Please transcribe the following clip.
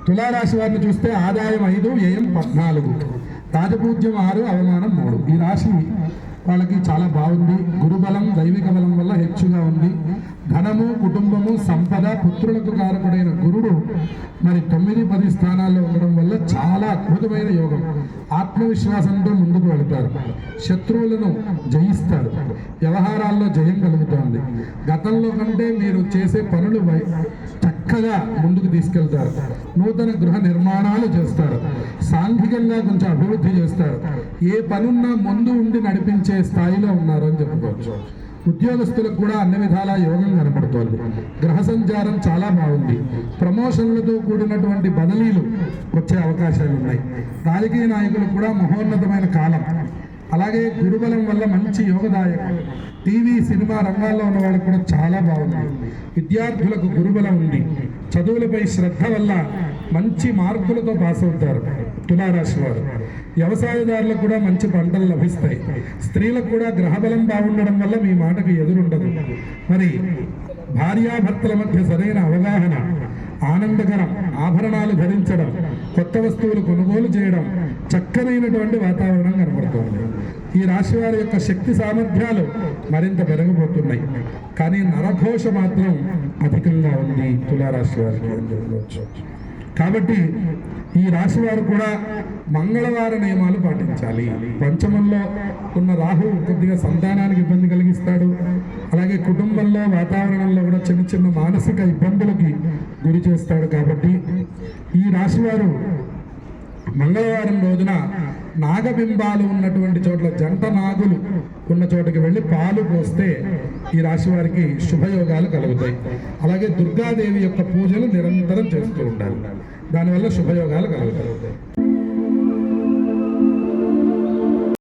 తులారాశి వారిని చూస్తే ఆదాయం 5, వ్యయం 14, రాజపూజ్యం 6, అవమానం 3. ఈ రాశి వాళ్ళకి చాలా బాగుంది. గురుబలం దైవిక బలం వల్ల హెచ్చుగా ఉంది. ధనము, కుటుంబము, సంపద, పుత్రులకు కారకుడైన గురుడు మరి 9, 10 స్థానాల్లో ఉండడం వల్ల చాలా అద్భుతమైన యోగం. ఆత్మవిశ్వాసంతో ముందుకు వెళతారు. శత్రువులను జయిస్తారు. వ్యవహారాల్లో జయం కలుగుతోంది. గతంలో కంటే మీరు చేసే పనులు చక్కగా ముందుకు తీసుకెళ్తారు. నూతన గృహ నిర్మాణాలు చేస్తారు. సాంఘికంగా కొంచెం అభివృద్ధి చేస్తారు. ఏ పనున్నా ముందు ఉండి నడిపించే స్థాయిలో ఉన్నారు అని చెప్పుకోవచ్చు. ఉద్యోగస్తులకు కూడా అన్ని విధాలా యోగం కనపడుతోంది. గ్రహ సంచారం చాలా బాగుంది. ప్రమోషన్లతో కూడినటువంటి బదిలీలు వచ్చే అవకాశాలు ఉన్నాయి. రాజకీయ నాయకులకు కూడా మహోన్నతమైన కాలం. అలాగే గురుబలం వల్ల మంచి యోగదాయకం. టీవీ, సినిమా రంగాల్లో ఉన్న వాళ్ళకు కూడా చాలా బాగుంది. విద్యార్థులకు గురుబలం ఉంది. చదువులపై శ్రద్ధ వల్ల మంచి మార్కులతో పాస్ అవుతారు తులారాశి వారు. వ్యవసాయదారులకు కూడా మంచి పంటలు లభిస్తాయి. స్త్రీలకు కూడా గ్రహబలం బాగుండడం వల్ల మీ మాటకు ఎదురుండదు. మరి భార్యాభర్తల మధ్య సరైన అవగాహన, ఆనందకరం, ఆభరణాలు ధరించడం, కొత్త వస్తువులు కొనుగోలు చేయడం, చక్కనైనటువంటి వాతావరణం కనబడుతుంది. ఈ రాశి వారి యొక్క శక్తి సామర్థ్యాలు మరింత పెరగబోతున్నాయి. కానీ నరఘోష మాత్రం అధికంగా ఉంది తులారాశి వారికి అని చెప్పవచ్చు. కాబట్టి ఈ రాశి వారు కూడా మంగళవార నియమాలు పాటించాలి. పంచమంలో ఉన్న రాహు కొద్దిగా సంతానానికి ఇబ్బంది కలిగిస్తాడు. అలాగే కుటుంబంలో, వాతావరణంలో కూడా చిన్న చిన్న మానసిక ఇబ్బందులకి గురి చేస్తాడు. కాబట్టి ఈ రాశి వారు మంగళవారం రోజున నాగబింబాలు ఉన్నటువంటి చోట్ల, జంట నాగులు ఉన్న చోటకి వెళ్ళి పాలు పోస్తే ఈ రాశి వారికి శుభయోగాలు కలుగుతాయి. అలాగే దుర్గాదేవి యొక్క పూజలు నిరంతరం చేస్తూ ఉండాలి. దానివల్ల శుభయోగాలు కలుగుతాయి.